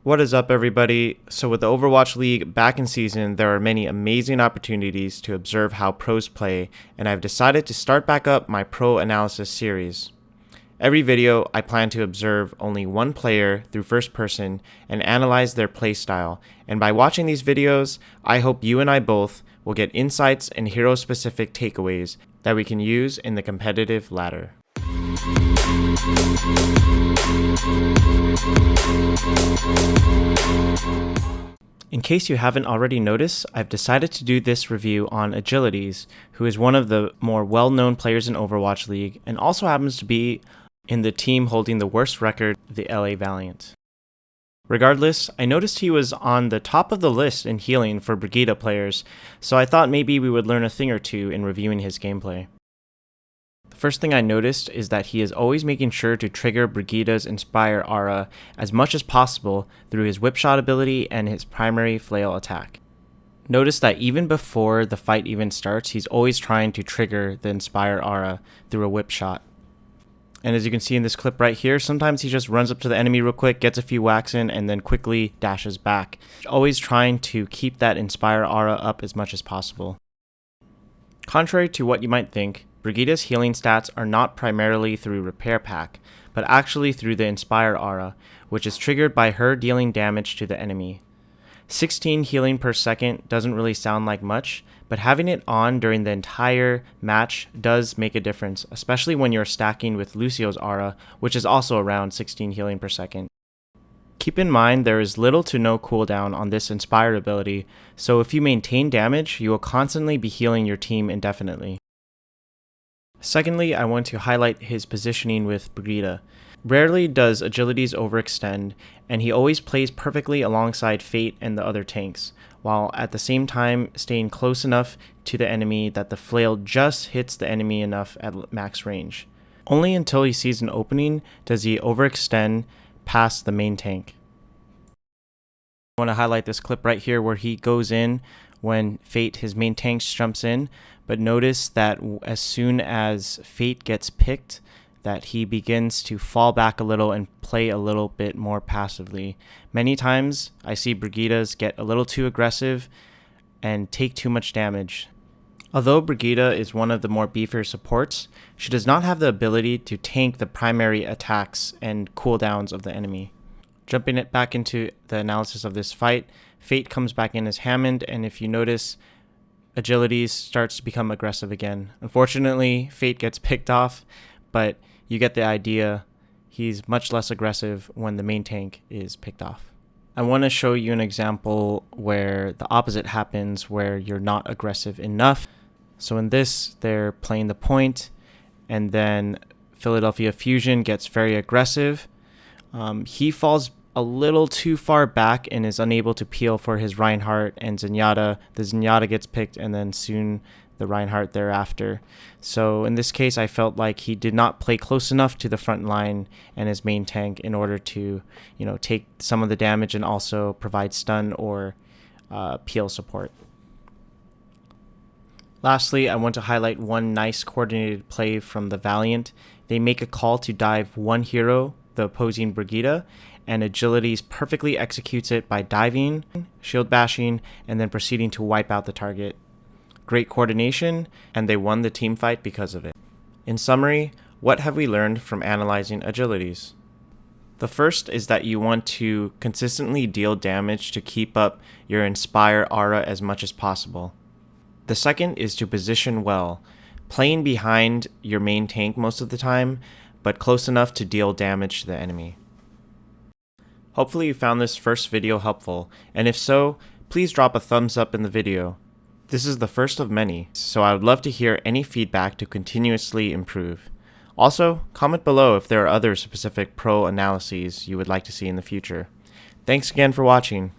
What is up, everybody? So with the Overwatch League back in season, there are many amazing opportunities to observe how pros play, and I've decided to start back up my pro analysis series. Every video, I plan to observe only one player through first person and analyze their playstyle, and by watching these videos, I hope you and I both will get insights and hero-specific takeaways that we can use in the competitive ladder. In case you haven't already noticed, I've decided to do this review on Agilities, who is one of the more well-known players in Overwatch League and also happens to be in the team holding the worst record, the LA Valiant. Regardless, I noticed he was on the top of the list in healing for Brigitte players, so I thought maybe we would learn a thing or two in reviewing his gameplay. The first thing I noticed is that he is always making sure to trigger Brigitte's Inspire aura as much as possible through his whipshot ability and his primary flail attack. Notice that even before the fight even starts, he's always trying to trigger the Inspire aura through a whipshot. And as you can see in this clip right here, sometimes he just runs up to the enemy real quick, gets a few whacks in, and then quickly dashes back. Always trying to keep that Inspire aura up as much as possible. Contrary to what you might think, Brigitte's healing stats are not primarily through Repair Pack, but actually through the Inspire aura, which is triggered by her dealing damage to the enemy. 16 healing per second doesn't really sound like much, but having it on during the entire match does make a difference, especially when you're stacking with Lucio's aura, which is also around 16 healing per second. Keep in mind there is little to no cooldown on this Inspire ability, so if you maintain damage, you will constantly be healing your team indefinitely. Secondly, I want to highlight his positioning with Brigitte. Rarely does Agilities overextend, and he always plays perfectly alongside Fate and the other tanks, while at the same time staying close enough to the enemy that the flail just hits the enemy enough at max range. Only until he sees an opening does he overextend past the main tank. I want to highlight this clip right here where he goes in when Fate, his main tank, jumps in, but notice that as soon as Fate gets picked, that he begins to fall back a little and play a little bit more passively. Many times I see Brigitte's get a little too aggressive and take too much damage. Although Brigitte is one of the more beefier supports, she does not have the ability to tank the primary attacks and cooldowns of the enemy. Jumping it back into the analysis of this fight, Fate comes back in as Hammond, and if you notice, Agilities starts to become aggressive again. Unfortunately, Fate gets picked off, but you get the idea. He's much less aggressive when the main tank is picked off. I want to show you an example where the opposite happens, where you're not aggressive enough. So in this, they're playing the point, and then Philadelphia Fusion gets very aggressive. He falls a little too far back and is unable to peel for his Reinhardt and Zenyatta. The Zenyatta gets picked and then soon the Reinhardt thereafter. So in this case, I felt like he did not play close enough to the front line and his main tank in order to, take some of the damage and also provide stun or peel support. Lastly, I want to highlight one nice coordinated play from the Valiant. They make a call to dive one hero, the opposing Brigitte, and Agilities perfectly executes it by diving, shield bashing, and then proceeding to wipe out the target. Great coordination, and they won the team fight because of it. In summary, what have we learned from analyzing Agilities? The first is that you want to consistently deal damage to keep up your Inspire aura as much as possible. The second is to position well, playing behind your main tank most of the time, but close enough to deal damage to the enemy. Hopefully you found this first video helpful, and if so, please drop a thumbs up in the video. This is the first of many, so I would love to hear any feedback to continuously improve. Also, comment below if there are other specific pro analyses you would like to see in the future. Thanks again for watching.